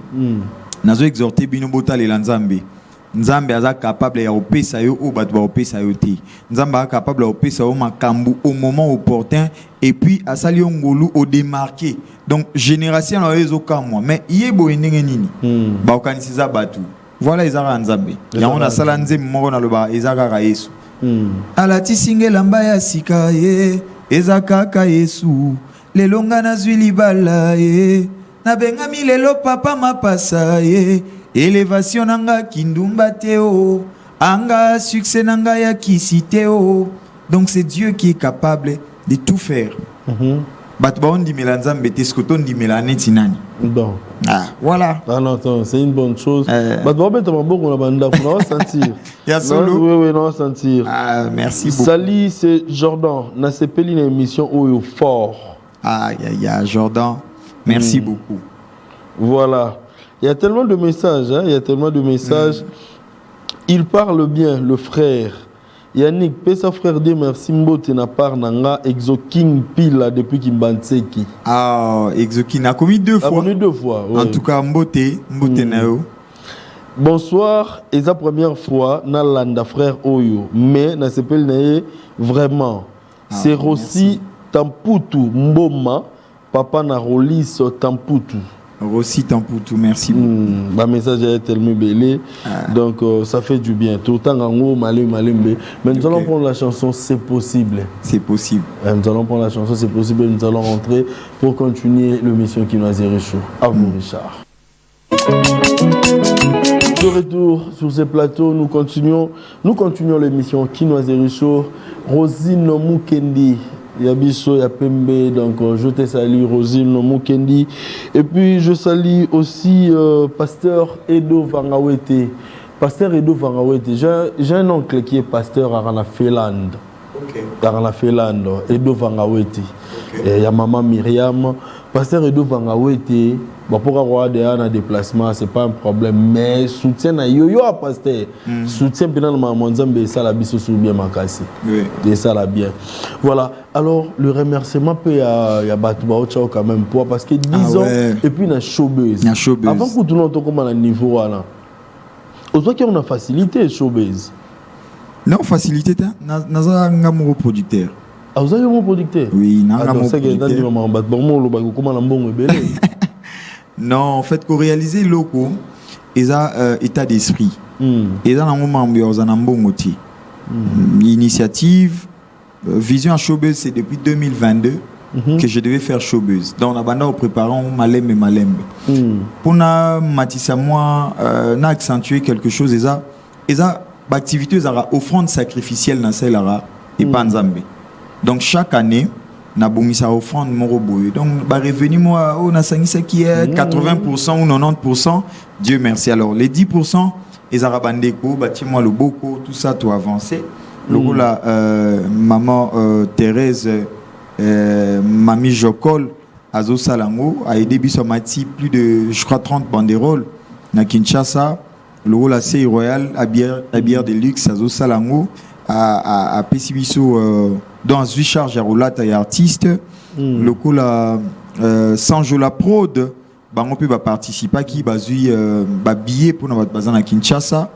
nazo exhorter bino botalela Nzambe. Nzambe aza capable ya opesa yo o bato ba opesa yo te. Nzambe aza capable ya opesa yo makambu au moment opportun et puis asali yo ngolu au démarqué. Donc génération na ezo ka moi mais yebo ndenge nini ba okanisiza batu. Voilà ezaka Nzambe. Ya on a sala Nzambe moko na loba ezaka ka Yesu. Alati singela mbaya sika ye ezaka ka Yesu. Lelo nga nazwi libala ye nabengami lelo papa mapasa ye élévation nanga kindumba teo anga succès nanga ya kisiteo. Donc c'est Dieu qui est capable de tout faire. Bat ba on dit Nzambe te skoto ndi melaneti nani. Bon. Ah, voilà. Ah non, c'est une bonne chose. Bat ba beta maboko na banda on va sentir. Ya solo. Oui, on va sentir. Ah, merci beaucoup. Sali, c'est Jordan. Na sepeli na émission Oyo fort. Ah, Jordan, merci beaucoup. Voilà. Il y a tellement de messages. Hein? Il y a tellement de messages. Il parle bien, le frère. Yannick, pesa frère de merci mbote na par nanga Exoking pila depuis Kimbanseki. Ah, Exoking a commis 2 fois. A commis 2 fois. Ouais. En tout cas, mbote nao. Bonsoir, et la première fois na landa frère Oyo, mais na s'appelle nae vraiment. C'est Rossi Tamputu Mboma, papa na Rolis Tamputu. Rossi Tamputu, merci beaucoup. Ma message est tellement belé, donc ça fait du bien. Tout le temps en haut, malé. Mais nous allons prendre la chanson, c'est possible. C'est possible. Nous allons prendre la chanson, c'est possible. Nous allons rentrer pour continuer l'émission qui nous a zéré chaud. À vous, Richard. De retour sur ces plateaux, nous continuons l'émission Kinoise Richaud. Rosine Mukendi, Yabiso Yapembe, donc je te salue Rosine Mukendi. Et puis je salue aussi pasteur Edo Vangawete. Pasteur Edo Vangawete, j'ai un oncle qui est pasteur à Ranafeland. Ranafeland, Edo Vangawete. Et il y a maman Myriam. Pasteur Edo Vangawete. Bon, pour avoir un déplacement, ce n'est pas un problème. Mais soutien à yo à pasteur. Soutien bien dans mon Nzambe, ça la biso sous bien makasi. Oui. Et ça la bien. Voilà. Alors, le remerciement peut y a Batouba Ochao quand même pour parce que 10 ans et puis il y a showbiz. Avant que tout le monde comme à niveau là. On voit qu'il y a une facilité showbiz. Non, facilité n'a un producteur. Ah, vous avez un producteur? Oui, n'a un producteur. Non, en fait, pour réaliser loco, ils ont état d'esprit. Ils ont un moment où ils ont un bon outil. Initiative, vision à showbiz, c'est depuis 2022 que je devais faire showbiz. Donc, on a préparé Malembe. Pour Matissa, moi, on a accentué quelque chose. Ils ont activité, ils ont offrande sacrificielle dans celle et pas Nzambe. Donc, chaque année, na bomisa offrande mon boy. Donc ba revenu moi on a sangisa qui est 80% ou 90%. Dieu merci. Alors les 10% les arabandeko bâti moi le boko tout ça tout avancé. Le la maman Thérèse mamie Jokol Azo Salango a aidé Bissomati plus de je crois 30 banderoles na Kinshasa. Le la CI Royal à bière de luxe Azo Salango à Pessibiso dans 8 charges à roulata et artiste. Le coup là Sanjo la prod on peut participer qui bazui billet pour notre bazan à Kinshasa.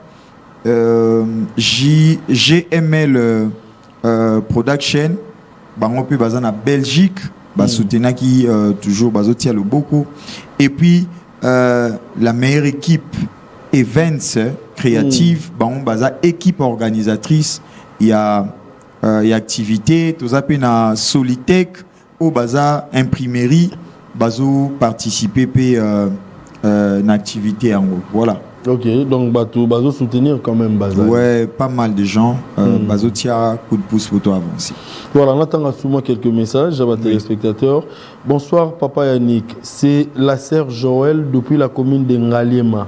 GML production on peut bazan à Belgique soutenir qui toujours bazotia le beaucoup et puis la meilleure équipe events créative on baza équipe organisatrice il y a activité tout ça peut na Solitech au bazar imprimerie bazo participer une activité en gros voilà. Ok, donc bazo soutenir quand même bazar. Ouais, pas mal de gens bazo tia coup de pouce pour toi avancer. Voilà, on attend souvent quelques messages à les spectateurs. Bonsoir papa Yannick, c'est la sœur Joël depuis la commune de Ngaliema.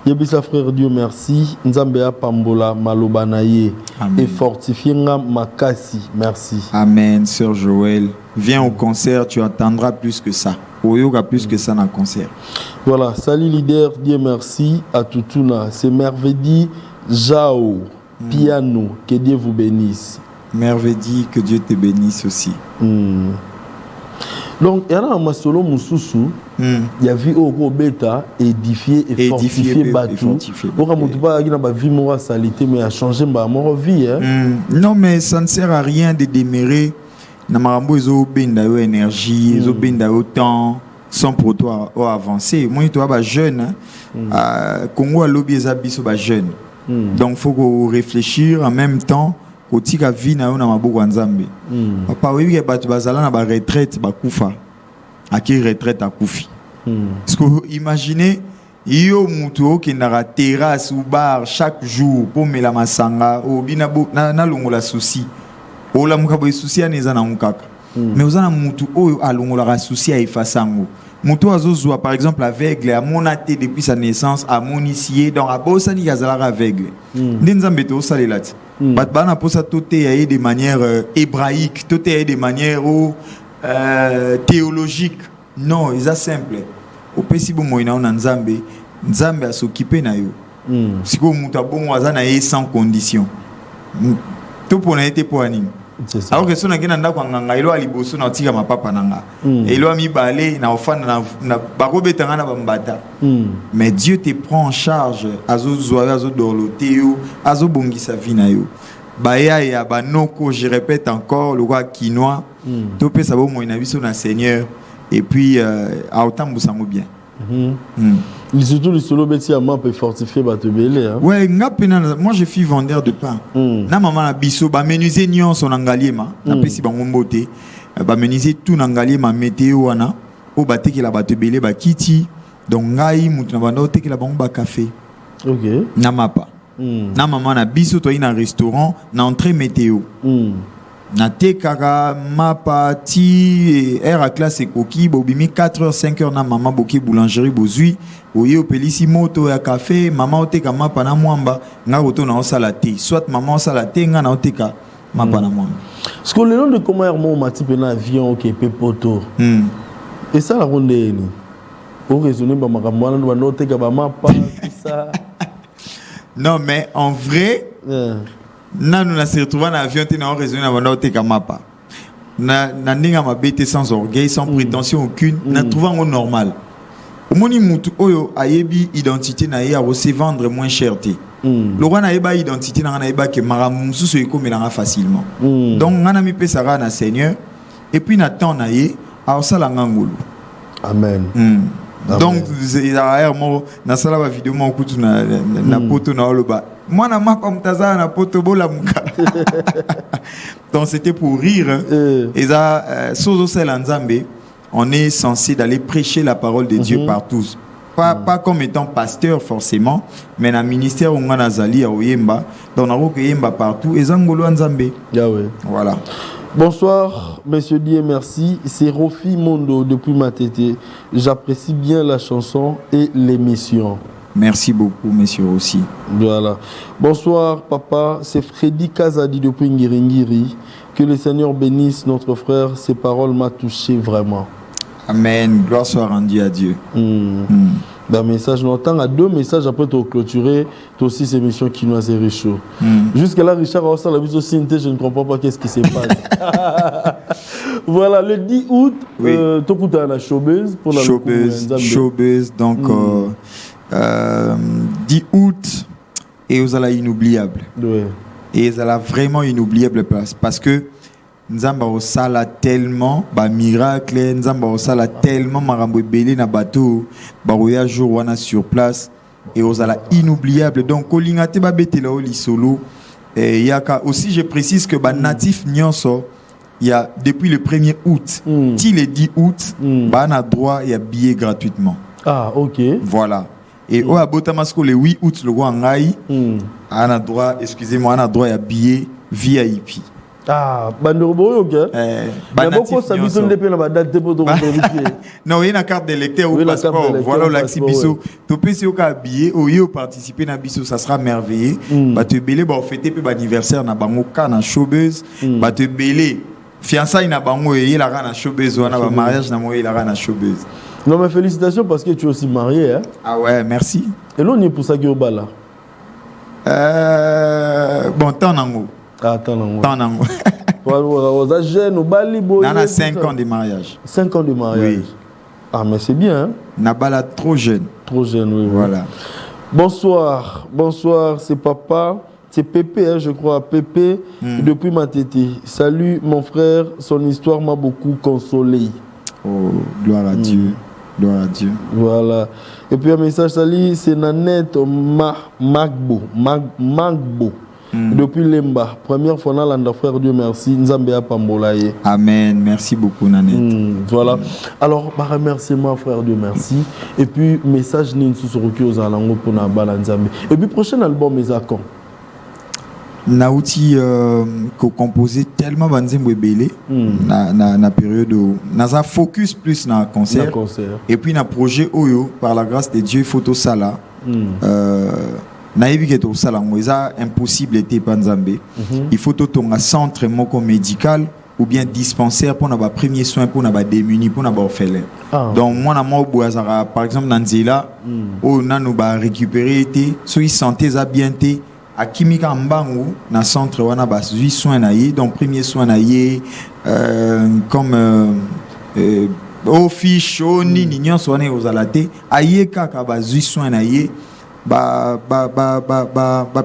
Yebisa frère Dieu merci. Nzambea Pambola Malobanaye et fortifier Makasi. Merci. Amen, sœur Joël. Viens au concert, tu attendras plus que ça. Oyoga plus que ça dans le concert. Voilà, salut leader, Dieu merci à Tutuna. C'est Mervedi Jao Piano. Que Dieu vous bénisse. Mervedi, que Dieu te bénisse aussi. Donc, il y a un masolo Moussoussou, il y a vu au bêta, édifié et fortifié Batou. Pour que tu pas une vie morale salité, mais à changer ma vie. Non, mais ça ne sert à rien de démérer. Namarambo ils ont ben d'ailleurs énergie, ils ont ben d'ailleurs temps, sans pour toi avancer. Moi, tu vois, jeune, Congo a lobby les habits sur jeune. Donc, faut qu'on réfléchir en même temps. Koti ka vie na yo na maboko nzambe papa oui ke batu bazala na ba retraite ba kufa aki retraite akufi parce que imaginez yo mutu okendaka terrasse ou bar chaque jour pour mela masanga obina na longola souci ola muka souci aneza na mukaka mais ozana mutu oyo alongola souci a efasango mutu azozwa par exemple aveugle a monaté depuis sa naissance à monicier donc a bosani kazala aveugle ndenzambe to salela ti Batbana pour ça tout est de manière hébraïque, tout est de manière théologique. Non, c'est simple. Au possible moyen on Nzambe, Nzambe a s'occuper na yo. Si ko mutabon wazana sans condition. Tout pour na été pour anime. Alors que si on a gagné dans nganga ilo aliboso na tika mapapa nanga. Ilo ami balé na ofana na barobetanga na bambata. Mais Dieu te prend en charge azo zoa azo dorloteo azo bongisa vie na yo. Baya ya banoko, je répète encore le roi quinoa. Topé ça bo moina biso na Seigneur et puis a autant boussango bien. Surtout le solo bêti à map et fortifié Batebele. Ouais, moi je suis vendeur de pain. Na maman na biso ba menuisier nyon son angaliema, na pesi bango mbote. Ba menuisier tout angaliema météo wana, o bateki la Batebele ba kiti. Donc ngai mutu na bando teki la bango ba café. OK. Na mapa. Na maman na biso to ina restaurant na entrée météo. Na tekaka mapa ti air à classe et coquille bobimi 4h 5h na maman boki boulangerie bozui oye opelisi moto ya café maman oteka mapa na mwamba nga roto na osala te soit maman osala te nga na oteka mapa na mwamba ce que le nom de comment hermo mati pena avion qui pe poto et ça la ronde ni pour raisonner ba makambo na ba noteka ba mapa tout ça non mais en vrai na nous se retrouver dans l'avion te na raisonner na banda oteka mapa na ninga mabete sans orgueil sans prétention aucune na trouvant au normal omoni mutu oyo ayebi identité na ye a se vendre moins cher te le roi na yeba identité na na yeba ke maramu mususu ekomelanga facilement donc ngana mi pesara na Seigneur et puis na temps na ye a osala ngangolo amen. Donc derrière moi na sala ba vidéo mo kutu na poto na oloba moi na mapa mtaza na poto bola muka donc c'était pour rire et ça sozo sela nzambe on est censé d'aller prêcher la parole de Dieu partout pas comme étant pasteur forcément mais dans ministère on a nazali a oyemba donc na ko yemba partout et zangolo nzambe voilà. Bonsoir, messieurs, dit et merci. C'est Rofi Mondo depuis Matete. J'apprécie bien la chanson et l'émission. Merci beaucoup, messieurs aussi. Voilà. Bonsoir, papa. C'est Freddy Kazadi depuis Ngiringiri. Que le Seigneur bénisse notre frère. Ces paroles m'ont touché vraiment. Amen. Gloire soit rendue à Dieu. D'un message, nous entendons à 2 messages après tu clôturer aussi ces émissions qui nous a chaud. Jusqu'à là, Richard a la vie aussi, je ne comprends pas qu'est-ce qui se passe. Voilà, le 10 août, tu as la showbiz pour la showbiz, donc 10 août, et vous allez inoubliable. Et vous allez vraiment inoubliable parce que Nzamba osala tellement ba miracle Nzamba osala tellement marambo belé na bateau ba roya jour wana sur place et osala inoubliable donc kolingate ba betela oli solo et yaka aussi je précise que ba natif nyonso il y a depuis le 1er août ti le 10 août ba na droit il y a billet gratuitement. Ah OK. Voilà. Et au abotamasko le 8 août le roi ngai ana droit excusez-moi ana droit il y a billet VIP. Ah, bandorobo ok. Beaucoup ça biso ndepé na date de poto non, il y a une carte d'électeur ou passeport. Voilà l'axi biso. To pesi oka billet ou yo participer na biso ça sera merveilleux. Ba te belé ba fêter pe anniversaire na bango ka na showbiz. Ba te belé fiançailles na bango et la na showbiz wana ba mariage na moye la na showbiz. Non mais félicitations parce que tu es aussi marié hein. Ah ouais, merci. Et l'on est pour ça qui au bala. Bon temps nango. Attends, Voilà, jeune, au Bali, On a 5 ans de mariage. 5 ans de mariage. Oui. Ah, mais c'est bien. Hein? Nabala trop jeune. Trop jeune, oui. Voilà. Bonsoir. Bonsoir, c'est papa. C'est Pépé, hein, je crois. Pépé, depuis ma tétée. Salut, mon frère. Son histoire m'a beaucoup consolé. Oh, gloire à Dieu. Gloire à Dieu. Voilà. Et puis un message, salut, c'est Nanette Magbo. Depuis Lemba. Première fois, Nalanda, frère Dieu merci. Nzambea Pambolaye. Amen. Merci beaucoup, Nanette. Voilà. Alors, par remerciement, frère Dieu merci. Et puis, message Ninsu Soroki aux Alango pour Nabala Nzambe. Et puis, prochain album, mes accords. Nauti ko composé tellement banzembo belé na période où naza focus plus na concert et puis na projet oyo par la grâce de Dieu photo sala na yebi ke to sala ngo eza impossible était panzambe il faut to tonga centre moko médical ou bien dispensaire pour na ba premier soin pour na ba démunis pour na ba orphelin donc moi na mo boazara par exemple na nzela o nanu ba récupérer été so y santé za bien té à Kimika Mbangu, dans le centre, on a 8 soins naïe, donc premier soin naïe, comme au fiche, au nignon, soigné aux alatés, aïe kaka 8 soins naïe,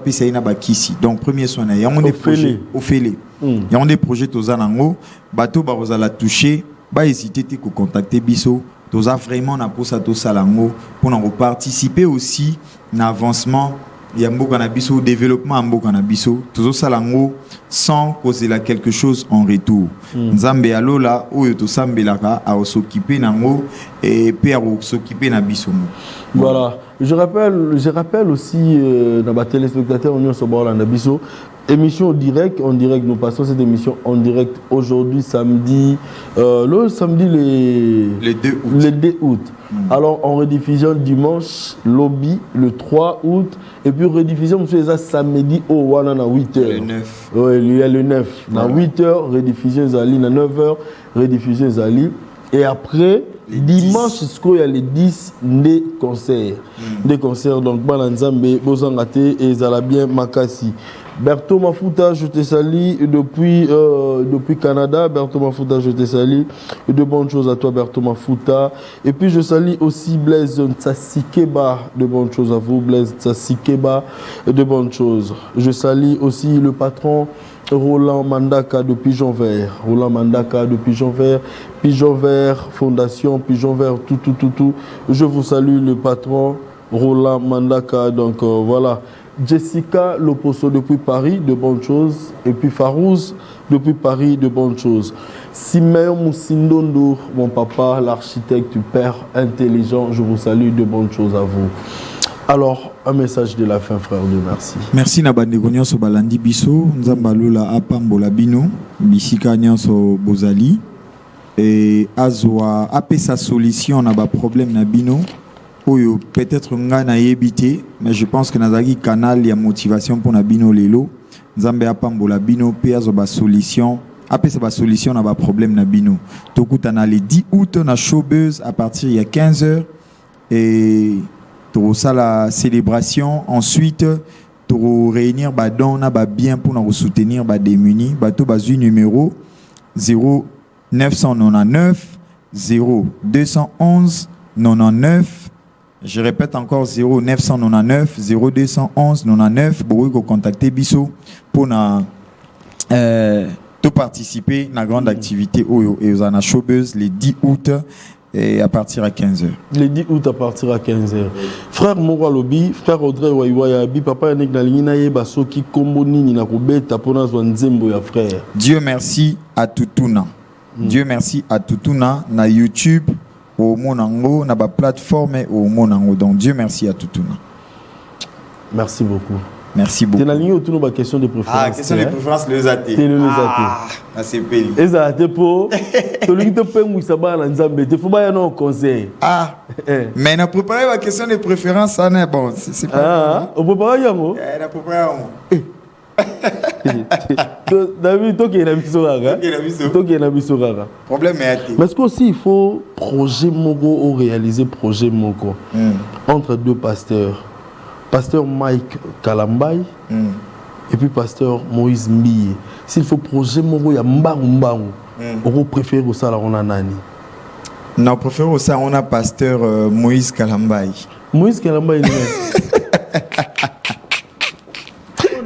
pisa na kisi. Donc premier soin naïe, on des projets au félé. Il y a des projets aux alango, bateau ba aux ala toucher, ba hésiter te contacter biso, tous a vraiment na pour ça tout salango pour nous participer aussi à l'avancement. Il y a beaucoup de développement, beaucoup de tout ça sans causer là quelque chose en retour. Nzambe alola ou to sambelaka a s'occuper nango et puis à s'occuper na biso. Voilà. Je rappelle aussi dans les téléspectateurs on se parle na biso émission en direct, nous passons cette émission en direct aujourd'hui samedi le samedi le 2 août. Alors en rediffusion dimanche lobby le 3 août et puis rediffusion monsieur samedi au wana na 8h. Le 9. Oui, il y a le 9. Voilà. Na 8h rediffusion zali na 9h rediffusion zali et après dimanche il y a les 10 des concerts. Des concerts donc Balanzambe Bozangate et Zalabien Makasi. Berto Mafuta, je te salue depuis Canada. Berto Mafuta, je te salue. Et de bonnes choses à toi, Berto Mafuta. Et puis je salue aussi Blaise Tsassikeba. De bonnes choses à vous, Blaise Tsassikeba. De bonnes choses. Je salue aussi le patron Roland Mandaka de Pigeon Vert. Roland Mandaka de Pigeon Vert. Pigeon Vert, Fondation Pigeon Vert, tout. Je vous salue le patron Roland Mandaka. Donc voilà. Jessica Loposo depuis Paris, de bonnes choses. Et puis Farouz depuis Paris, de bonnes choses. Simeon Moussindondo, mon papa, l'architecte, père intelligent, je vous salue, de bonnes choses à vous. Alors, un message de la fin, frère de merci. Merci Nabande Gonyoso Balandi Biso, Nzambalola Apambola Bino, Bisika Nyanso Bozali. Et Azwa apé sa solution n'a pas problème na Bino. Peut-être nga na yebité, mais je pense que nazaki canal ya motivation pour na bino lelo. Nzambe apambola bino pe azoba solution. Après ça ba solution na ba problème na bino. Tokuta na le 10 août na showbuzz à partir il y a 15h et to ça la célébration ensuite to réunir ba don na ba bien pour nous soutenir ba démunis. Bato bazu numéro 0999 0211 99. Je répète encore 0999 0211 99 pour vous contacter Bisso pour tout participer à la grande activité et aux Anna Showbuzz les 10 août et à partir à 15h. Les 10 août à partir à 15h. Frère Mora Lobi, frère Audrey Waiwayabi, papa Yannick Nalina Yebaso qui komboni ni na kubeta pona zwanzembo ya frère. Dieu merci à Tutuna. Dieu merci à Tutuna na YouTube. Au Monango, na ba plateforme au Monango. Donc Dieu merci à Tutuna. Merci beaucoup. Merci beaucoup. Tu as ligne autour de ma question de préférence. Ah, question de préférence, le Zate. C'est le Zate. Ah, c'est payé. Et ça, c'est pour. Celui qui te paye, il s'en va dans Zambé. Il faut pas y avoir un conseil. Ah. Mais on a préparé ma question de préférence, ça n'est bon. C'est pas. Ah, on peut pas y avoir. On a préparé. David, toi qui es un ami Sorara. Toi qui es un ami Sorara. Problème est. Mais est-ce qu'aussi il faut projet Mogo ou réaliser projet Mogo entre deux pasteurs, pasteur Mike Kalambay et puis pasteur Moïse Mbiye. s'il faut projet moko ya mbangu on préfère ça là on a nani? Non, préfère ça on a pasteur Moïse Kalambai. Moïse Kalambai il est